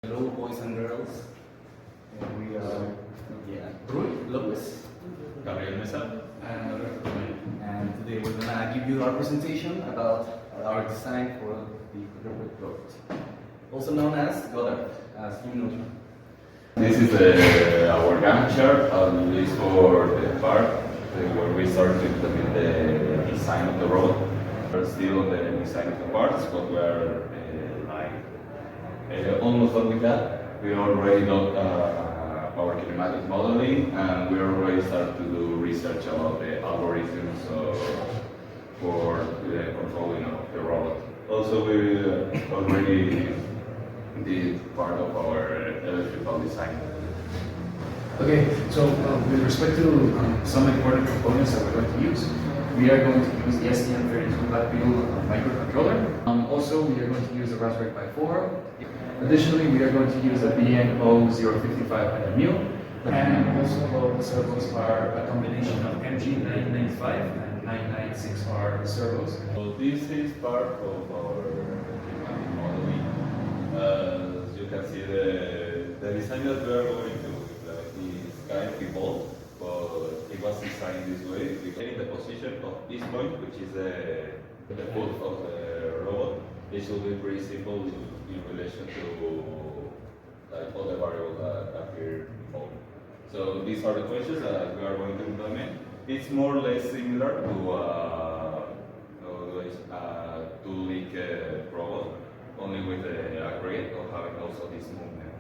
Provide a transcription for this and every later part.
Hello, boys and girls. We are Rui Lopez, Gabriel Mesa. and today we're gonna give you our presentation about our design for the Quadruped product, also known as Goddard, as you know. This is our Gantt chart, and this for the part where we start to implement the design of the road. We're still on the design of the parts, but we are almost done with that. We already got our kinematic modeling, and we already started to do research about the algorithms for the controlling of the robot. Also, we already did part of our electrical design. Okay, so with respect to some important components that we're going to use, we are going to use the STM32 Blackbeetle microcontroller. Also, we are going to use the Raspberry Pi 4. Additionally, we are going to use a BNO055 NMU. And also, all the servos are a combination of MG995 and 996R servos. So this is part of our modeling. As you can see, the design that we are going to is kind of evolved, but it was designed this way. Because in the position of this point, which is the foot of the robot, it should be pretty simple in relation to like all the variables that appear below. So these are the questions that we are going to implement. It's more or less similar to two-link robot, only with the aggregate of having also this movement.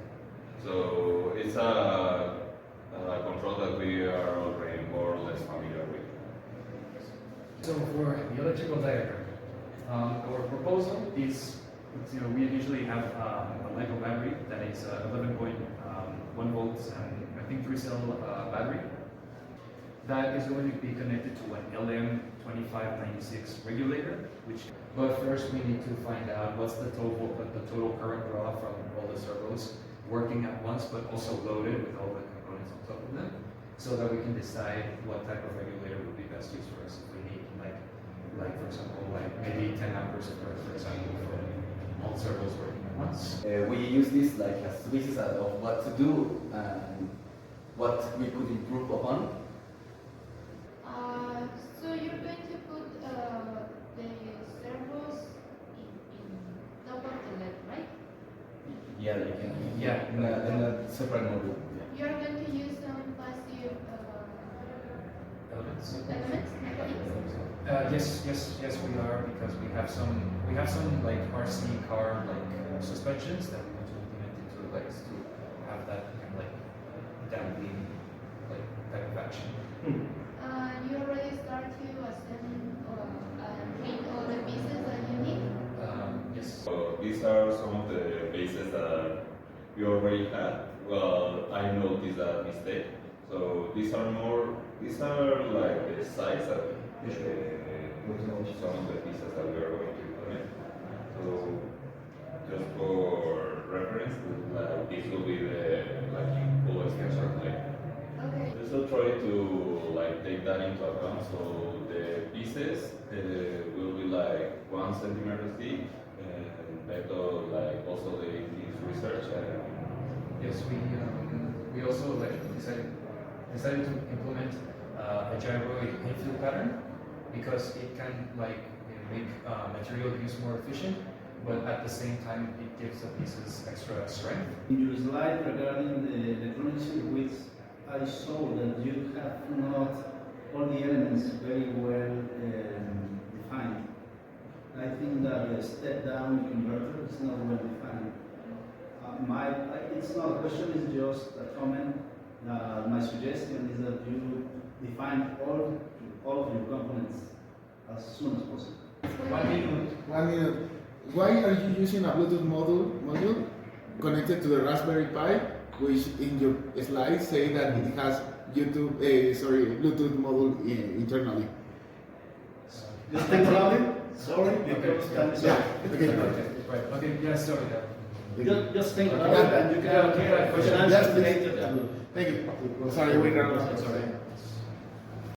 So it's a control that we are already more or less familiar with. So for the electrical diagram, our proposal is, we usually have a LiPo battery that is 11.1 volts and I think 3-cell battery. That is going to be connected to an LM2596 regulator. But first we need to find out what's the total current draw from all the servos working at once, but also loaded with all the components on top of them, so that we can decide what type of regulator would be best used for us. If we need like for example, like maybe 10 amperes of current, for example, for all servos working at once. We use this like as basis of what to do and what we could improve upon. So you're going to put the servos in top of the left, right? Yeah, you can. Yeah. In a separate module. Yeah. You're going to use some passive Elements. elements, Yes, we are, because we have some like RC car like suspensions that we want to implement into the legs to have that kind of like damping like type of action. You already start to assemble and print all the pieces that you need. Yes. So these are some of the bases that we already had. Well, I noticed that mistake. So these are like the size of some of the pieces that we are going to implement. So just for reference, like this will be the full extension plate. Okay. Also try to like take that into account. So the pieces will be like 1 centimeter thick, and better like also the research. Yes, we also like decided to implement a gyroid infill pattern because it can like make material use more efficient, but at the same time it gives the pieces extra strength. In your slide regarding the electronic circuits, I saw that you have not all the elements very well defined. I think that the step-down converter is not well defined. It's not a question, it's just a comment. My suggestion is that you define all of your components as soon as possible. 1 minute. 1 minute. Why are you using a Bluetooth module connected to the Raspberry Pi, which in your slides say that it has Bluetooth module internally? Just think about it. Sorry, because time is up. Right. Okay. Yeah. Sorry. Just think about it, and you can Yeah, question answers Yes, please. related to. Thank you. Sorry, we ran out. Sorry.